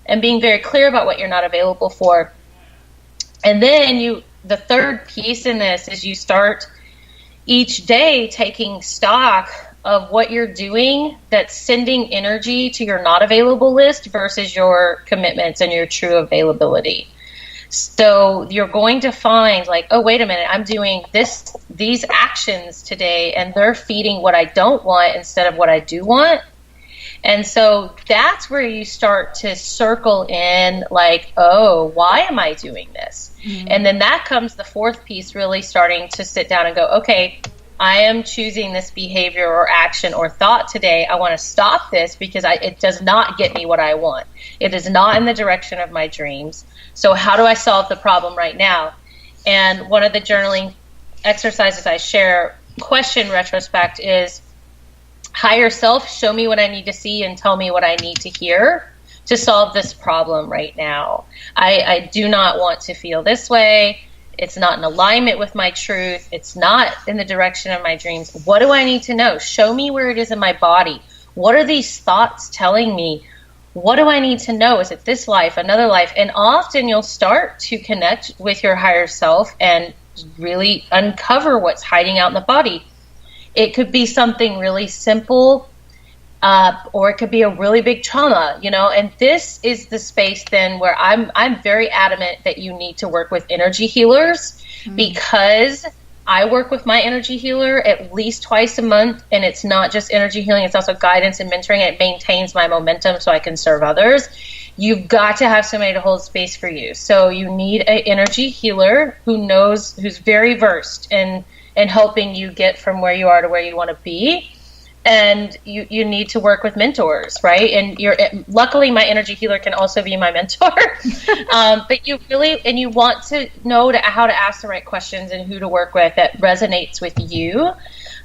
and being very clear about what you're not available for. And then the third piece in this is you start each day taking stock of what you're doing that's sending energy to your not available list versus your commitments and your true availability. So you're going to find like, oh, wait a minute, I'm doing these actions today and they're feeding what I don't want instead of what I do want. And so that's where you start to circle in like, oh, why am I doing this? Mm-hmm. And then that comes the fourth piece, really starting to sit down and go, okay, I am choosing this behavior or action or thought today. I want to stop this because it does not get me what I want. It is not in the direction of my dreams. So how do I solve the problem right now? And one of the journaling exercises I share, question retrospect, is higher self, show me what I need to see and tell me what I need to hear to solve this problem right now. I do not want to feel this way. It's not in alignment with my truth. It's not in the direction of my dreams. What do I need to know? Show me where it is in my body. What are these thoughts telling me? What do I need to know? Is it this life, another life? And often you'll start to connect with your higher self and really uncover what's hiding out in the body. It could be something really simple, or it could be a really big trauma, and this is the space then where I'm very adamant that you need to work with energy healers, because I work with my energy healer at least twice a month, and it's not just energy healing, it's also guidance and mentoring. It maintains my momentum so I can serve others. You've got to have somebody to hold space for you. So you need an energy healer who's very versed in helping you get from where you are to where you want to be. And you need to work with mentors, right? And luckily my energy healer can also be my mentor. But you want to know how to ask the right questions and who to work with that resonates with you.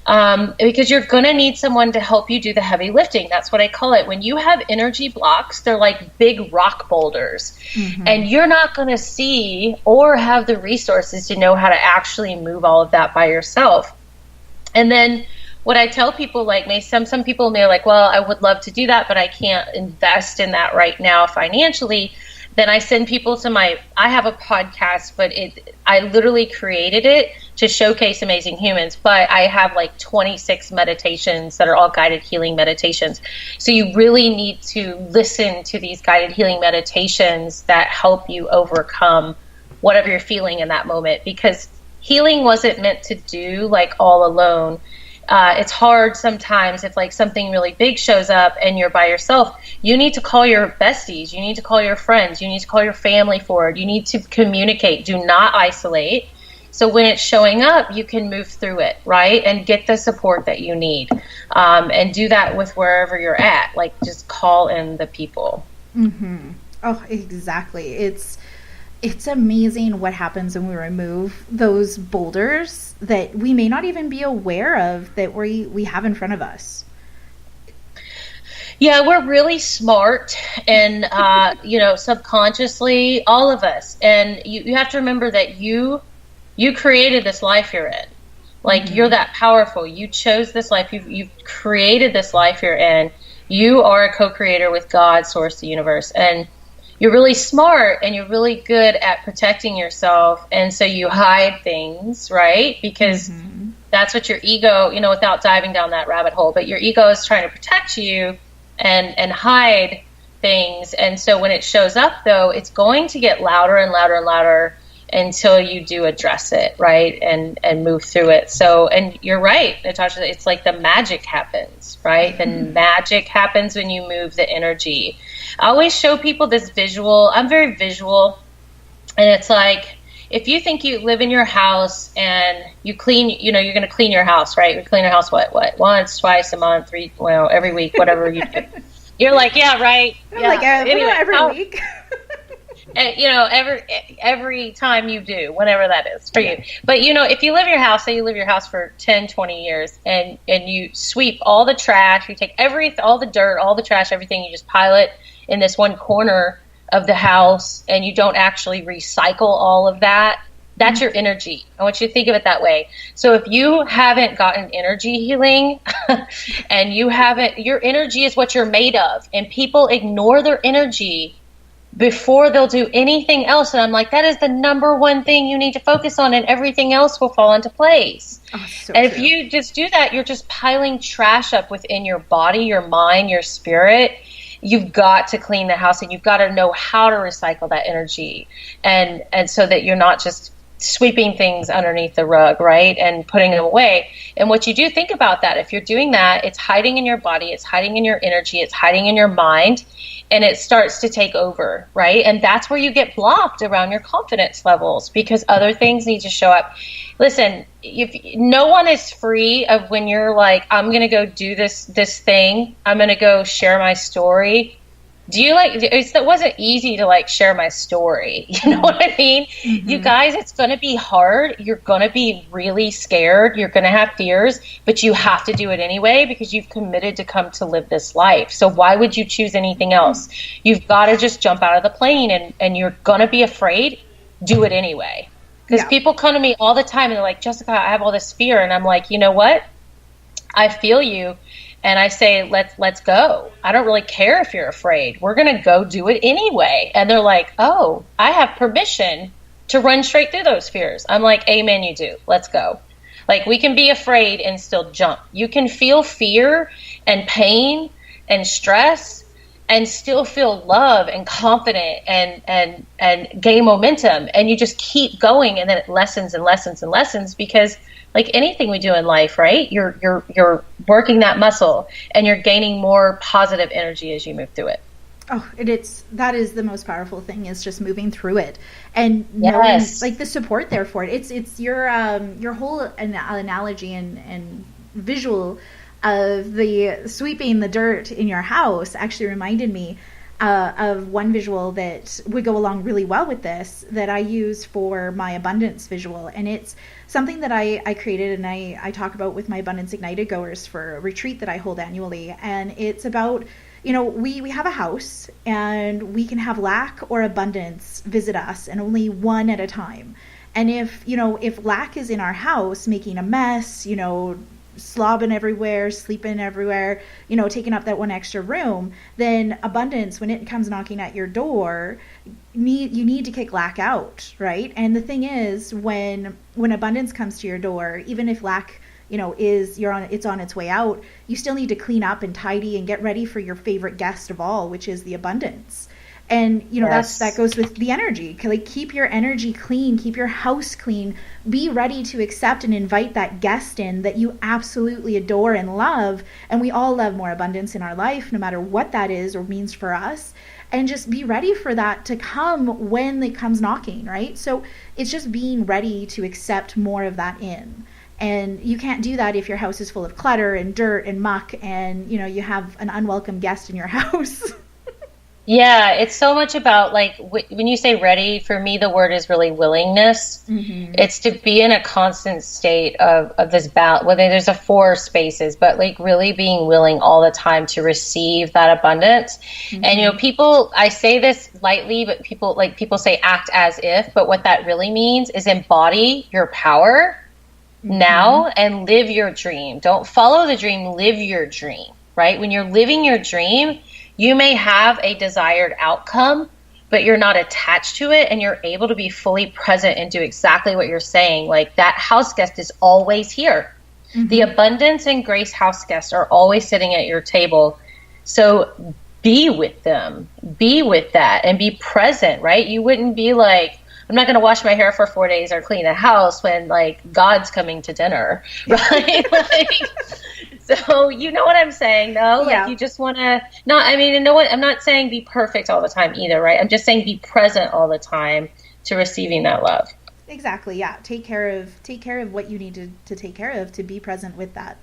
Because you're going to need someone to help you do the heavy lifting. That's what I call it. When you have energy blocks, they're like big rock boulders. Mm-hmm. And you're not going to see or have the resources to know how to actually move all of that by yourself. And then what I tell people, like, some people may like, well, I would love to do that, but I can't invest in that right now financially. Then I send people to I have a podcast, but I literally created it to showcase amazing humans, but I have like 26 meditations that are all guided healing meditations. So you really need to listen to these guided healing meditations that help you overcome whatever you're feeling in that moment, because healing wasn't meant to do like all alone. It's hard sometimes if like something really big shows up and you're by yourself. You need to call your besties. You need to call your friends. You need to call your family forward. You need to communicate. Do not isolate. So when it's showing up, you can move through it, right? And get the support that you need. And do that with wherever you're at. Like, just call in the people. Mm-hmm. Oh, exactly. It's amazing what happens when we remove those boulders that we may not even be aware of that we have in front of us. Yeah, we're really smart and, subconsciously, all of us. And you have to remember that you created this life you're in. Like, mm-hmm. You're that powerful. You chose this life. You've created this life you're in. You are a co-creator with God, source, the universe. And you're really smart and you're really good at protecting yourself. And so you hide things, right? Because mm-hmm. that's what your ego, without diving down that rabbit hole, but your ego is trying to protect you and hide things. And so when it shows up, though, it's going to get louder and louder and louder until you do address it, right? And move through it. So, and you're right, Natasha, it's like the magic happens, right? Mm-hmm. The magic happens when you move the energy. I always show people this visual. I'm very visual. And it's like, if you think you live in your house and you clean, you're going to clean your house, right? You clean your house, what? Once, twice a month, every week, whatever you do. You're like, yeah, right. I'm like, anyway, every week. Every time you do, whenever that is for you. But, if you live in your house, say you live in your house for 10, 20 years and you sweep all the trash, you take all the dirt, all the trash, everything, you just pile it in this one corner of the house and you don't actually recycle all of that, that's your energy. I want you to think of it that way. So if you haven't gotten energy healing and your energy is what you're made of, and people ignore their energy before they'll do anything else. And I'm like, that is the number one thing you need to focus on, and everything else will fall into place. Oh, so and true. If you just do that, you're just piling trash up within your body, your mind, your spirit. You've got to clean the house, and you've got to know how to recycle that energy, and so that you're not just sweeping things underneath the rug, right, and putting them away. And what you do, think about that. If you're doing that, it's hiding in your body, it's hiding in your energy, it's hiding in your mind, and it starts to take over, right? And that's where you get blocked around your confidence levels, because other things need to show up. Listen, if no one is free of when you're like, I'm going to go do this thing, I'm going to go share my story. It wasn't easy to like share my story. You know what I mean? Mm-hmm. You guys, it's going to be hard. You're going to be really scared. You're going to have fears, but you have to do it anyway, because you've committed to come to live this life. So why would you choose anything else? You've got to just jump out of the plane, and you're going to be afraid. Do it anyway. Because people come to me all the time and they're like, Jessica, I have all this fear. And I'm like, you know what? I feel you. And I say, let's go. I don't really care if you're afraid. We're going to go do it anyway. And they're like, oh, I have permission to run straight through those fears. I'm like, amen, you do. Let's go. Like, we can be afraid and still jump. You can feel fear and pain and stress and still feel love and confident and gain momentum. And you just keep going, and then it lessens and lessens and lessens, because like anything we do in life, right? You're working that muscle, and you're gaining more positive energy as you move through it. Oh, that is the most powerful thing, is just moving through it and knowing like the support there for it. It's your whole analogy and visual of the sweeping the dirt in your house actually reminded me of one visual that would go along really well with this, that I use for my abundance visual. And it's something that I created, and I talk about with my Abundance Ignited goers for a retreat that I hold annually. And it's about, we have a house, and we can have lack or abundance visit us, and only one at a time. And if lack is in our house, making a mess, slobbing everywhere, sleeping everywhere, taking up that one extra room, then abundance, when it comes knocking at your door, you need to kick lack out, right? And the thing is, when abundance comes to your door, even if lack, it's on its way out, you still need to clean up and tidy and get ready for your favorite guest of all, which is the abundance. And, that goes with the energy. Like, keep your energy clean, keep your house clean, be ready to accept and invite that guest in that you absolutely adore and love. And we all love more abundance in our life, no matter what that is or means for us. And just be ready for that to come when it comes knocking, right? So it's just being ready to accept more of that in. And you can't do that if your house is full of clutter and dirt and muck, and, you have an unwelcome guest in your house. Yeah, it's so much about, like, when you say ready, for me, the word is really willingness. Mm-hmm. It's to be in a constant state of this balance, whether there's a 4 spaces, but like really being willing all the time to receive that abundance. Mm-hmm. And, I say this lightly, but people say act as if, but what that really means is embody your power now and live your dream. Don't follow the dream, live your dream, right? When you're living your dream, you may have a desired outcome, but you're not attached to it, and you're able to be fully present and do exactly what you're saying. Like, that house guest is always here. Mm-hmm. The abundance and grace house guests are always sitting at your table. So be with them, be with that, and be present, right? You wouldn't be like, I'm not going to wash my hair for 4 days or clean the house when, like, God's coming to dinner, right? So you know what I'm saying, though? Yeah. Like, you just want to I'm not saying be perfect all the time either, right? I'm just saying be present all the time to receiving that love. Exactly. Yeah. Take care of what you need to take care of, to be present with that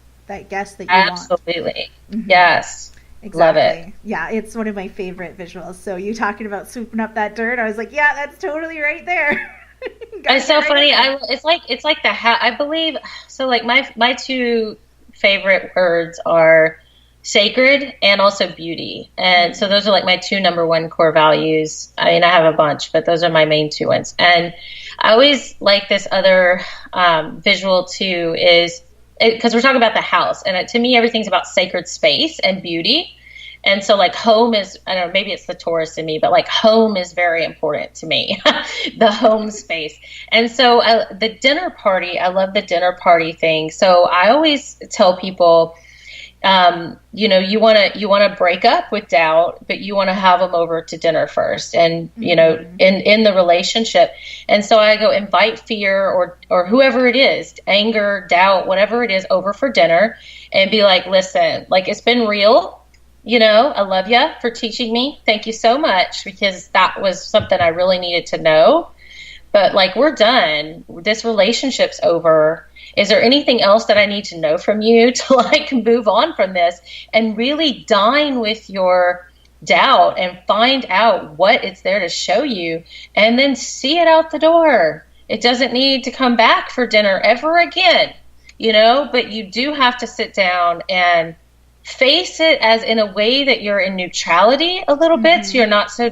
guest that you want. Absolutely. Mm-hmm. Yes. Exactly. Love it. Yeah. It's one of my favorite visuals. So you talking about swooping up that dirt, I was like, yeah, that's totally right there. It's so funny. It's like I believe, so like my 2 favorite words are sacred and also beauty. And so those are like my 2 number 1 core values. I mean, I have a bunch, but those are my main 2 ones. And I always like this other visual too, is because we're talking about the house. And to me, everything's about sacred space and beauty. And so like home is, I don't know, maybe it's the Taurus in me, but like home is very important to me, the home space. And so the dinner party, I love the dinner party thing. So I always tell people, you know, you want to break up with doubt, but you want to have them over to dinner first, and, you know, in the relationship. And so I go invite fear or whoever it is, anger, doubt, whatever it is, over for dinner, and be like, listen, like, it's been real. You know, I love you for teaching me. Thank you so much, because that was something I really needed to know. But like, we're done. This relationship's over. Is there anything else that I need to know from you to like move on from this, and really dine with your doubt and find out what it's there to show you, and then see it out the door. It doesn't need to come back for dinner ever again, you know, but you do have to sit down and face it as in a way that you're in neutrality a little bit. So you're not so,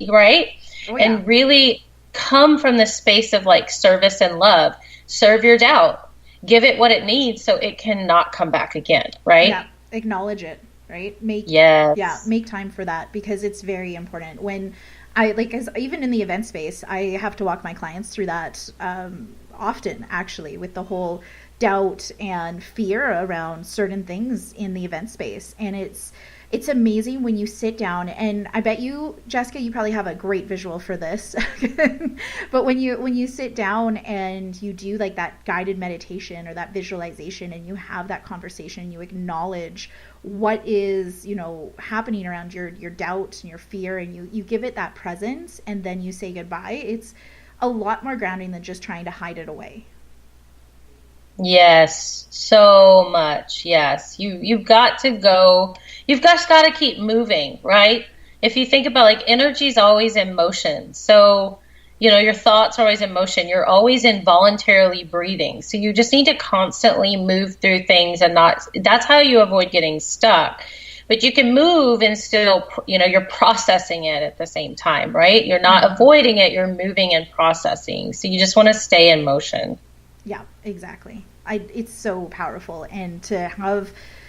right. Oh, yeah. And really come from the space of like service and love. Serve your doubt. Give it what it needs so it cannot come back again, right? Yeah, acknowledge it, right? Make time for that, because it's very important. When I even in the event space, I have to walk my clients through that often, actually, with the whole doubt and fear around certain things in the event space. And it's amazing when you sit down, and I bet you, Jessica, you probably have a great visual for this. But when you sit down and you do like that guided meditation or that visualization, and you have that conversation, you acknowledge what is, you know, happening around your doubt and your fear, and you give it that presence, and then you say goodbye. It's a lot more grounding than just trying to hide it away. Yes, so much. Yes. You've got to go, you've just got to keep moving, right? If you think about like energy is always in motion. So, you know, your thoughts are always in motion. You're always involuntarily breathing. So you just need to constantly move through things, and that's how you avoid getting stuck. But you can move and still, you know, you're processing it at the same time, right? You're not avoiding it, you're moving and processing. So you just want to stay in motion. Yeah, exactly. It's so powerful, and to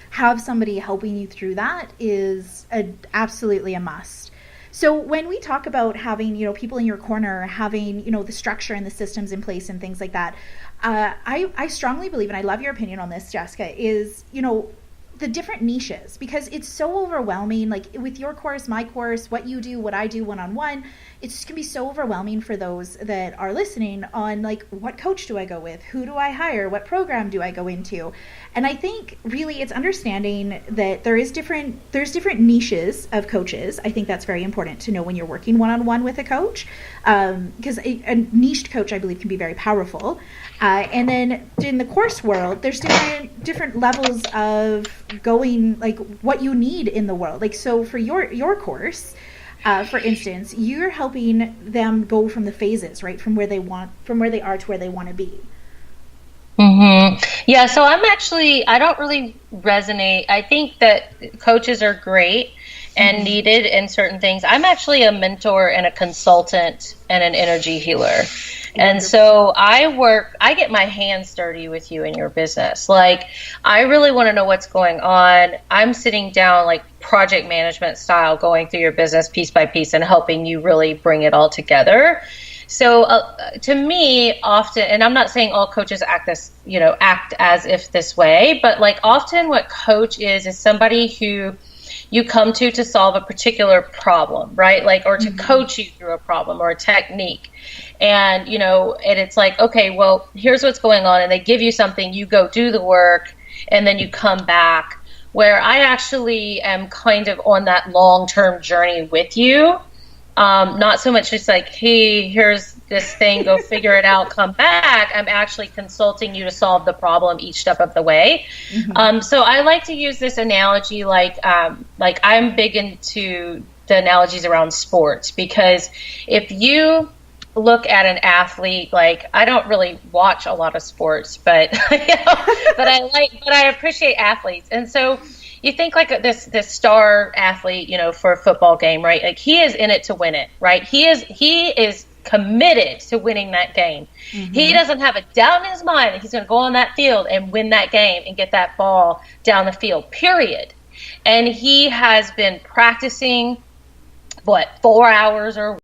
have somebody helping you through that is absolutely a must. So when we talk about having, you know, people in your corner, having, you know, the structure and the systems in place and things like that, I strongly believe, and I love your opinion on this, Jessica, is, you know, the different niches, because it's so overwhelming. Like with your course, my course, what you do, what I do one-on-one, it's just gonna be so overwhelming for those that are listening on like, what coach do I go with? Who do I hire? What program do I go into? And I think really it's understanding that there's different niches of coaches. I think that's very important to know when you're working one-on-one with a coach, because a niched coach, I believe, can be very powerful. And then in the course world, there's different levels of going, like what you need in the world. Like, so for your course, for instance, you're helping them go from the phases, right? From where they are to where they want to be. Mm-hmm. Yeah. So I don't really resonate. I think that coaches are great and needed in certain things. I'm actually a mentor and a consultant and an energy healer. And so I get my hands dirty with you in your business. Like, I really want to know what's going on. I'm sitting down like project management style, going through your business piece by piece and helping you really bring it all together. So to me, often, and I'm not saying all coaches act as if this way, but like often what coach is somebody who you come to solve a particular problem, right? Like, or to coach you through a problem or a technique. And, you know, and it's like, okay, well, here's what's going on. And they give you something, you go do the work, and then you come back. Where I actually am kind of on that long-term journey with you. Not so much just like, hey, here's this thing, go figure it out, come back. I'm actually consulting you to solve the problem each step of the way. So I like to use this analogy, like I'm big into the analogies around sports, because if you look at an athlete, like, I don't really watch a lot of sports, but but I appreciate athletes. And so you think like this star athlete, you know, for a football game, right? Like, he is in it to win it, right? He is committed to winning that game. He doesn't have a doubt in his mind that he's going to go on that field and win that game and get that ball down the field, period. And he has been practicing, 4 hours or